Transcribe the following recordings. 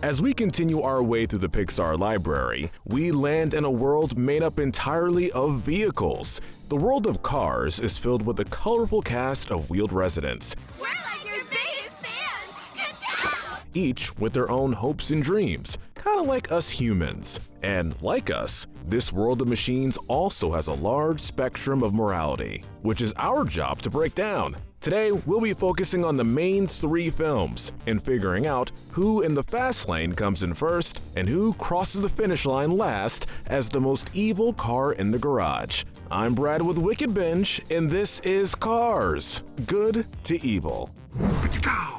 As we continue our way through the Pixar Library, we land in a world made up entirely of vehicles. The world of Cars is filled with a colorful cast of wheeled residents, We're like your biggest fans! Good job! each with their own hopes and dreams, kind of like us humans. And like us, this world of machines also has a large spectrum of morality, which is our job to break down. Today, we'll be focusing on the main 3 films and figuring out who in the fast lane comes in first and who crosses the finish line last as the most evil car in the garage. I'm Brad with Wicked Binge, and this is Cars, Good to Evil.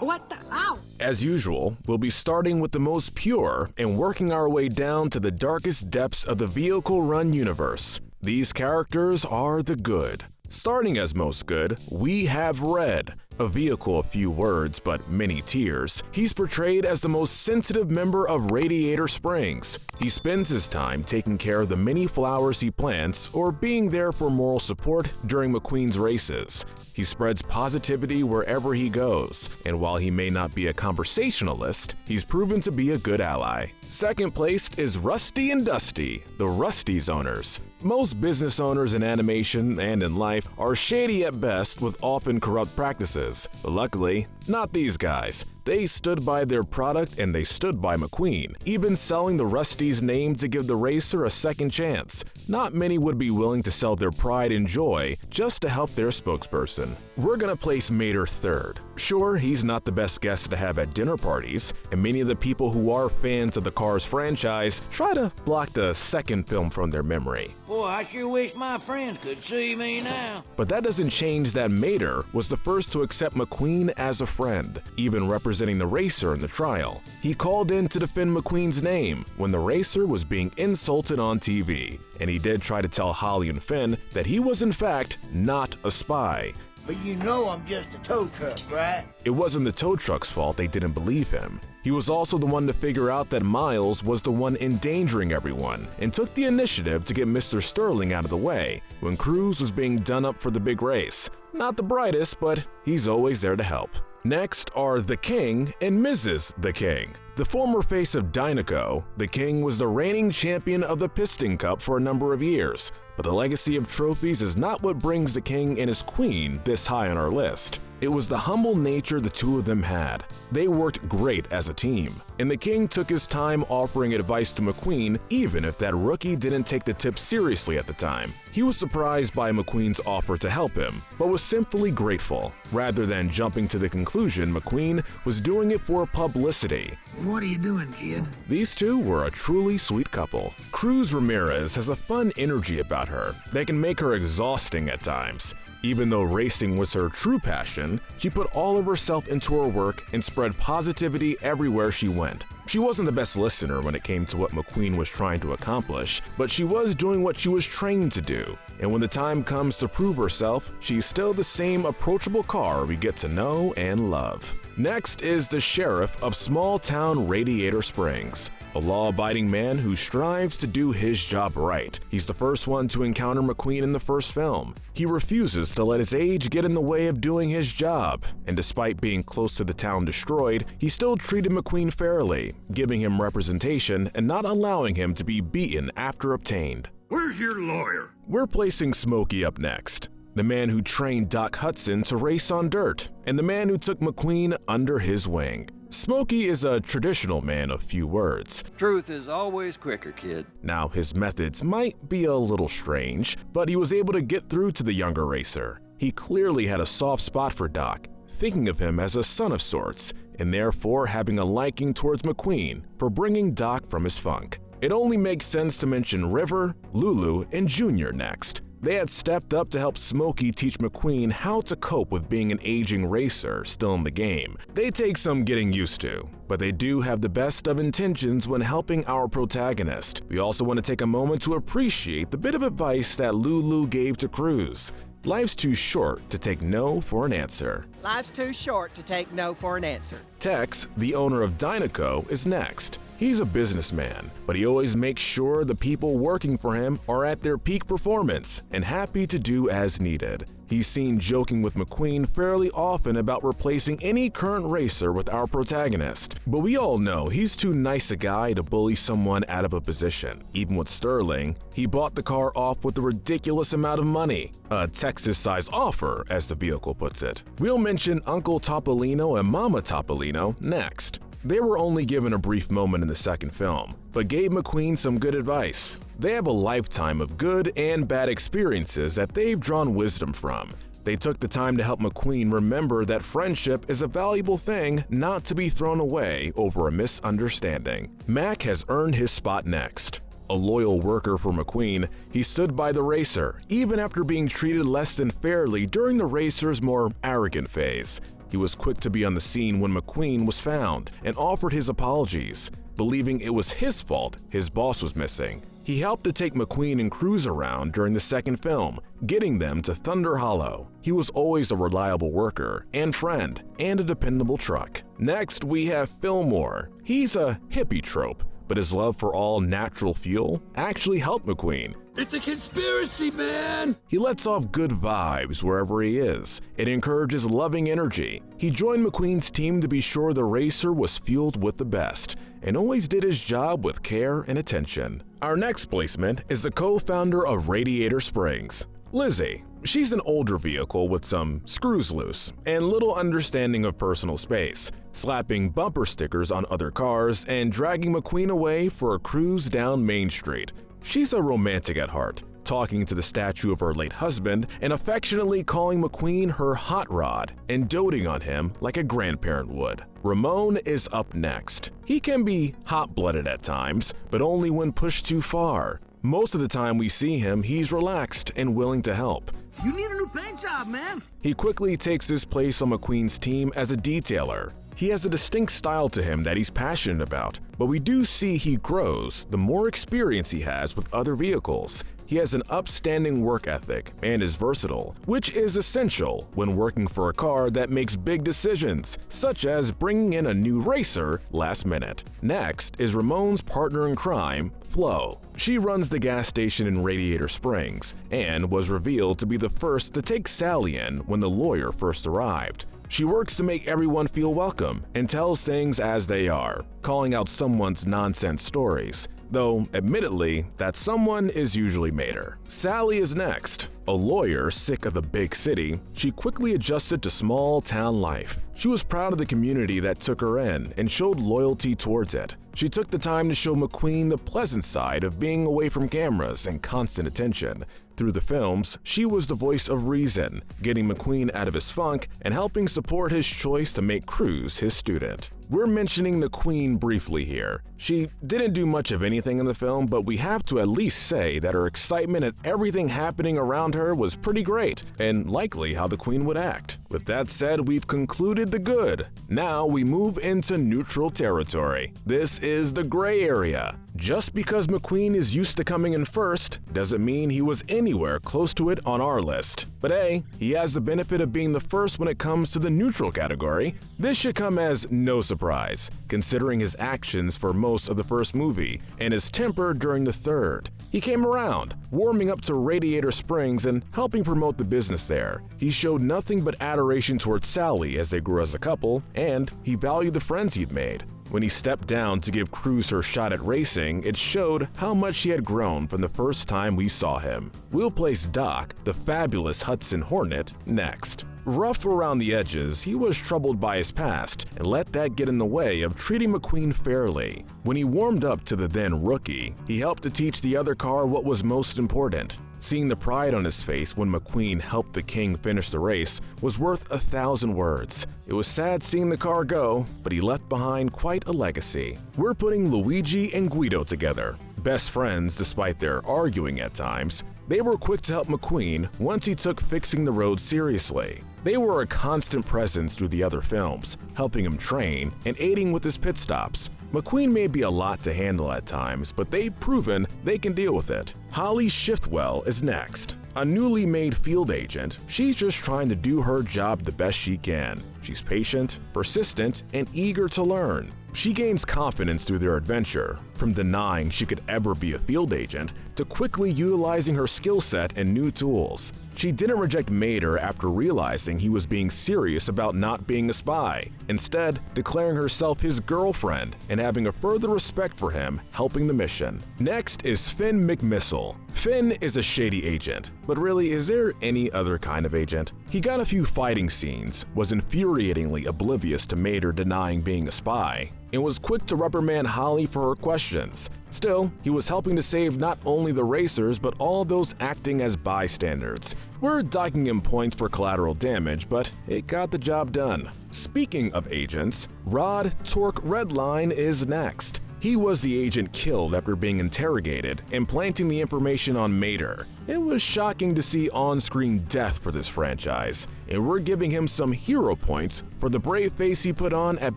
What the? Ow! As usual, we'll be starting with the most pure and working our way down to the darkest depths of the vehicle-run universe. These characters are the good. Starting as most good, we have Red, a vehicle of few words but many tears. He's portrayed as the most sensitive member of Radiator Springs. He spends his time taking care of the many flowers he plants or being there for moral support during McQueen's races. He spreads positivity wherever he goes, and while he may not be a conversationalist, he's proven to be a good ally. Second placed is Rusty and Dusty, the Rusty's owners. Most business owners in animation and in life are shady at best with often corrupt practices, but luckily, not these guys. They stood by their product and they stood by McQueen, even selling the Rusty's name to give the racer a second chance. Not many would be willing to sell their pride and joy just to help their spokesperson. We're gonna place Mater third. Sure, he's not the best guest to have at dinner parties, and many of the people who are fans of the Cars franchise try to block the second film from their memory. Boy, I sure wish my friends could see me now. But that doesn't change that Mater was the first to accept McQueen as a friend, even representing the racer in the trial. He called in to defend McQueen's name when the racer was being insulted on TV, and he did try to tell Holly and Finn that he was in fact not a spy. But you know I'm just a tow truck, right? It wasn't the tow truck's fault they didn't believe him. He was also the one to figure out that Miles was the one endangering everyone and took the initiative to get Mr. Sterling out of the way when Cruz was being done up for the big race. Not the brightest, but he's always there to help. Next are the King and Mrs. the King. The former face of Dynaco, the King was the reigning champion of the Piston Cup for a number of years, but the legacy of trophies is not what brings the King and his Queen this high on our list. It was the humble nature the two of them had. They worked great as a team, and the King took his time offering advice to McQueen even if that rookie didn't take the tip seriously at the time. He was surprised by McQueen's offer to help him, but was simply grateful, rather than jumping to the conclusion McQueen was doing it for publicity. What are you doing, kid? These two were a truly sweet couple. Cruz Ramirez has a fun energy about her that can make her exhausting at times. Even though racing was her true passion, she put all of herself into her work and spread positivity everywhere she went. She wasn't the best listener when it came to what McQueen was trying to accomplish, but she was doing what she was trained to do. And when the time comes to prove herself, she's still the same approachable car we get to know and love. Next is the sheriff of small-town Radiator Springs, a law-abiding man who strives to do his job right. He's the first one to encounter McQueen in the first film. He refuses to let his age get in the way of doing his job, and despite being close to the town destroyed, he still treated McQueen fairly, giving him representation and not allowing him to be beaten after obtained. Where's your lawyer? We're placing Smokey up next. The man who trained Doc Hudson to race on dirt, and the man who took McQueen under his wing. Smokey is a traditional man of few words. Truth is always quicker, kid. Now, his methods might be a little strange, but he was able to get through to the younger racer. He clearly had a soft spot for Doc, thinking of him as a son of sorts, and therefore having a liking towards McQueen for bringing Doc from his funk. It only makes sense to mention River, Lulu, and Junior next. They had stepped up to help Smokey teach McQueen how to cope with being an aging racer still in the game. They take some getting used to, but they do have the best of intentions when helping our protagonist. We also want to take a moment to appreciate the bit of advice that Lulu gave to Cruz. Life's too short to take no for an answer. Life's too short to take no for an answer. Tex, the owner of Dynaco, is next. He's a businessman, but he always makes sure the people working for him are at their peak performance and happy to do as needed. He's seen joking with McQueen fairly often about replacing any current racer with our protagonist. But we all know he's too nice a guy to bully someone out of a position. Even with Sterling, he bought the car off with a ridiculous amount of money. A Texas-size offer, as the vehicle puts it. We'll mention Uncle Topolino and Mama Topolino next. They were only given a brief moment in the second film, but gave McQueen some good advice. They have a lifetime of good and bad experiences that they've drawn wisdom from. They took the time to help McQueen remember that friendship is a valuable thing not to be thrown away over a misunderstanding. Mac has earned his spot next. A loyal worker for McQueen, he stood by the racer, even after being treated less than fairly during the racer's more arrogant phase. He was quick to be on the scene when McQueen was found and offered his apologies, believing it was his fault his boss was missing. He helped to take McQueen and Cruz around during the second film, getting them to Thunder Hollow. He was always a reliable worker and friend and a dependable truck. Next, we have Fillmore. He's a hippie trope, but his love for all natural fuel actually helped McQueen. It's a conspiracy, man! He lets off good vibes wherever he is. It encourages loving energy. He joined McQueen's team to be sure the racer was fueled with the best, and always did his job with care and attention. Our next placement is the co-founder of Radiator Springs, Lizzie. She's an older vehicle with some screws loose and little understanding of personal space, slapping bumper stickers on other cars and dragging McQueen away for a cruise down Main Street. She's a romantic at heart, talking to the statue of her late husband and affectionately calling McQueen her hot rod and doting on him like a grandparent would. Ramon is up next. He can be hot-blooded at times, but only when pushed too far. Most of the time we see him, he's relaxed and willing to help. You need a new paint job, man. He quickly takes his place on McQueen's team as a detailer. He has a distinct style to him that he's passionate about, but we do see he grows the more experience he has with other vehicles. He has an upstanding work ethic and is versatile, which is essential when working for a car that makes big decisions, such as bringing in a new racer last minute. Next is Ramon's partner in crime, Flo. She runs the gas station in Radiator Springs and was revealed to be the first to take Sally in when the lawyer first arrived. She works to make everyone feel welcome and tells things as they are, calling out someone's nonsense stories, though admittedly that someone is usually Mater. Sally is next. A lawyer sick of the big city, she quickly adjusted to small town life. She was proud of the community that took her in and showed loyalty towards it. She took the time to show McQueen the pleasant side of being away from cameras and constant attention. Through the films, she was the voice of reason, getting McQueen out of his funk and helping support his choice to make Cruz his student. We're mentioning the Queen briefly here. She didn't do much of anything in the film, but we have to at least say that her excitement at everything happening around her was pretty great, and likely how the Queen would act. With that said, we've concluded the good. Now we move into neutral territory. This is the gray area. Just because McQueen is used to coming in first doesn't mean he was anywhere close to it on our list. But hey, he has the benefit of being the first when it comes to the neutral category. This should come as no surprise, considering his actions for most of the first movie and his temper during the third. He came around, warming up to Radiator Springs and helping promote the business there. He showed nothing but adoration towards Sally as they grew as a couple, and he valued the friends he'd made. When he stepped down to give Cruz her shot at racing, it showed how much he had grown from the first time we saw him. We'll place Doc, the fabulous Hudson Hornet, next. Rough around the edges, he was troubled by his past and let that get in the way of treating McQueen fairly. When he warmed up to the then rookie, he helped to teach the other car what was most important. Seeing the pride on his face when McQueen helped the king finish the race was worth 1,000 words. It was sad seeing the car go, but he left behind quite a legacy. We're putting Luigi and Guido together. Best friends despite their arguing at times, they were quick to help McQueen once he took fixing the road seriously. They were a constant presence through the other films, helping him train and aiding with his pit stops. McQueen may be a lot to handle at times, but they've proven they can deal with it. Holly Shiftwell is next. A newly made field agent, she's just trying to do her job the best she can. She's patient, persistent, and eager to learn. She gains confidence through their adventure, from denying she could ever be a field agent to quickly utilizing her skill set and new tools. She didn't reject Mater after realizing he was being serious about not being a spy, instead declaring herself his girlfriend and having a further respect for him helping the mission. Next is Finn McMissile. Finn is a shady agent, but really, is there any other kind of agent? He got a few fighting scenes, was infuriatingly oblivious to Mater denying being a spy, and was quick to reprimand Holly for her questions. Still, he was helping to save not only the racers but all those acting as bystanders. We're docking him points for collateral damage, but it got the job done. Speaking of agents, Rod Torque Redline is next. He was the agent killed after being interrogated and planting the information on Mater. It was shocking to see on-screen death for this franchise, and we're giving him some hero points for the brave face he put on at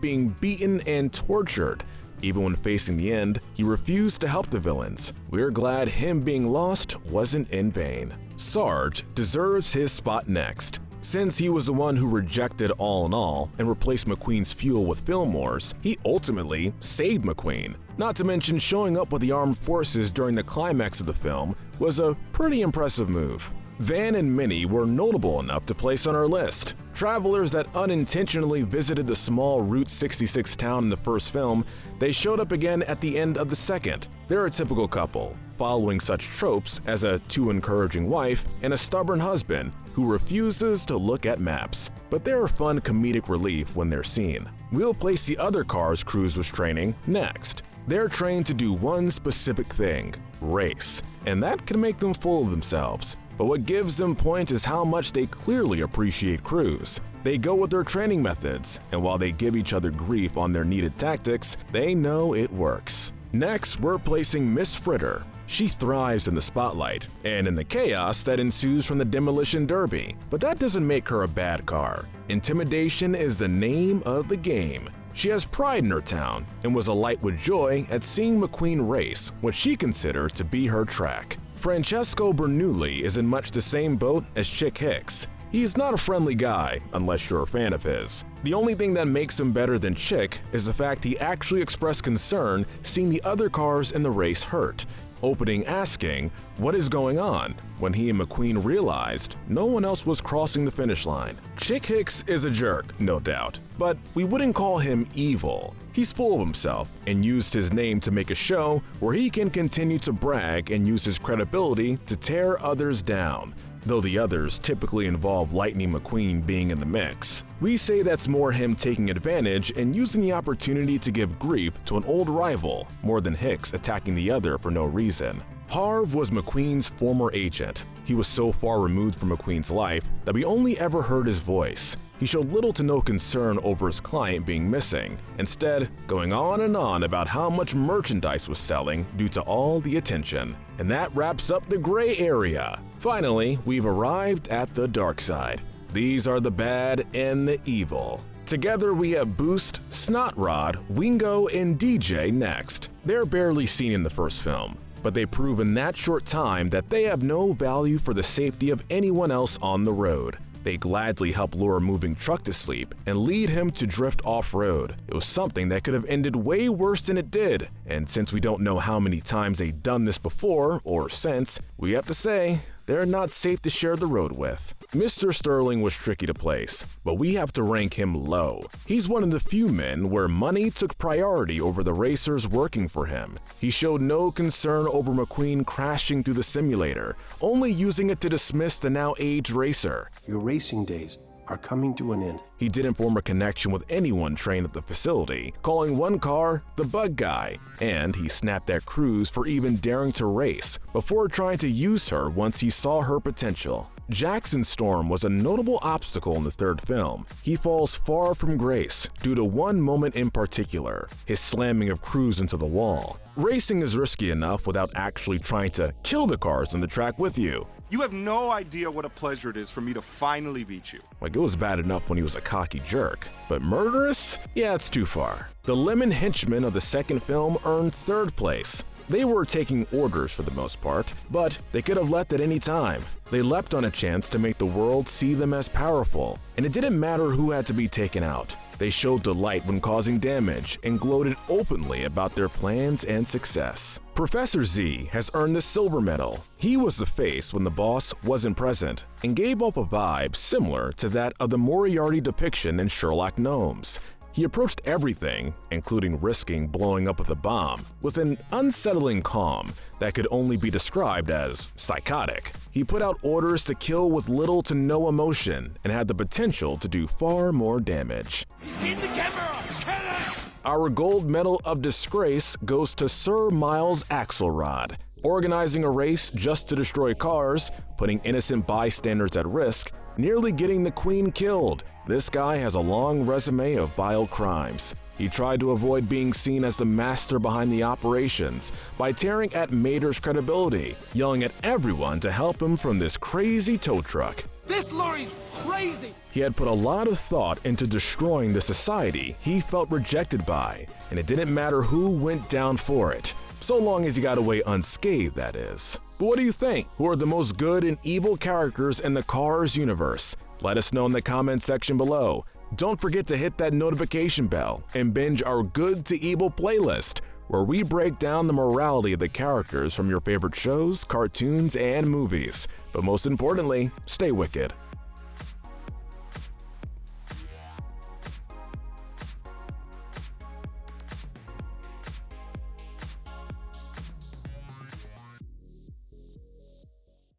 being beaten and tortured. Even when facing the end, he refused to help the villains. We're glad him being lost wasn't in vain. Sarge deserves his spot next. Since he was the one who rejected All in All and replaced McQueen's fuel with Fillmore's, he ultimately saved McQueen. Not to mention showing up with the armed forces during the climax of the film was a pretty impressive move. Van and Minnie were notable enough to place on our list. Travelers that unintentionally visited the small Route 66 town in the first film, they showed up again at the end of the second. They're a typical couple, following such tropes as a too encouraging wife and a stubborn husband who refuses to look at maps. But they're a fun comedic relief when they're seen. We'll place the other cars Cruz was training next. They're trained to do one specific thing, race, and that can make them full of themselves. But what gives them points is how much they clearly appreciate Cruz. They go with their training methods, and while they give each other grief on their needed tactics, they know it works. Next, we're placing Miss Fritter. She thrives in the spotlight and in the chaos that ensues from the demolition derby, but that doesn't make her a bad car. Intimidation is the name of the game. She has pride in her town and was alight with joy at seeing McQueen race what she considered to be her track. Francesco Bernoulli is in much the same boat as Chick Hicks. He's not a friendly guy, unless you're a fan of his. The only thing that makes him better than Chick is the fact he actually expressed concern seeing the other cars in the race hurt, opening asking, "What is going on?" when he and McQueen realized no one else was crossing the finish line. Chick Hicks is a jerk, no doubt, but we wouldn't call him evil. He's full of himself and used his name to make a show where he can continue to brag and use his credibility to tear others down, though the others typically involve Lightning McQueen being in the mix. We say that's more him taking advantage and using the opportunity to give grief to an old rival, more than Hicks attacking the other for no reason. Harv was McQueen's former agent. He was so far removed from McQueen's life that we only ever heard his voice. He showed little to no concern over his client being missing, instead going on and on about how much merchandise was selling due to all the attention. And that wraps up the gray area. Finally, we've arrived at the dark side. These are the bad and the evil. Together we have Boost, Snot Rod, Wingo, and DJ next. They're barely seen in the first film, but they prove in that short time that they have no value for the safety of anyone else on the road. They gladly help lure a moving truck to sleep and lead him to drift off-road. It was something that could have ended way worse than it did, and since we don't know how many times they've done this before or since, we have to say they're not safe to share the road with. Mr. Sterling was tricky to place, but we have to rank him low. He's one of the few men where money took priority over the racers working for him. He showed no concern over McQueen crashing through the simulator, only using it to dismiss the now aged racer. Your racing days are coming to an end. He didn't form a connection with anyone trained at the facility, calling one car the Bug Guy, and he snapped at Cruz for even daring to race before trying to use her once he saw her potential. Jackson Storm was a notable obstacle in the third film. He falls far from grace due to one moment in particular, his slamming of Cruz into the wall. Racing is risky enough without actually trying to kill the cars on the track with you. You have no idea what a pleasure it is for me to finally beat you. Like, it was bad enough when he was a cocky jerk, but murderous? Yeah, it's too far. The Lemon Henchmen of the second film earned third place. They were taking orders for the most part, but they could have left at any time. They leapt on a chance to make the world see them as powerful, and it didn't matter who had to be taken out. They showed delight when causing damage and gloated openly about their plans and success. Professor Z has earned the silver medal. He was the face when the boss wasn't present and gave off a vibe similar to that of the Moriarty depiction in Sherlock Gnomes. He approached everything, including risking blowing up with a bomb, with an unsettling calm that could only be described as psychotic. He put out orders to kill with little to no emotion and had the potential to do far more damage. He's in the camera! Kill him! Our gold medal of disgrace goes to Sir Miles Axelrod. Organizing a race just to destroy cars, putting innocent bystanders at risk, nearly getting the Queen killed. This guy has a long resume of vile crimes. He tried to avoid being seen as the master behind the operations by tearing at Mater's credibility, yelling at everyone to help him from this crazy tow truck. This lorry's crazy! He had put a lot of thought into destroying the society he felt rejected by, and it didn't matter who went down for it, so long as he got away unscathed, that is. But what do you think? Who are the most good and evil characters in the Cars universe? Let us know in the comment section below. Don't forget to hit that notification bell and binge our Good to Evil playlist, where we break down the morality of the characters from your favorite shows, cartoons, and movies. But most importantly, stay wicked.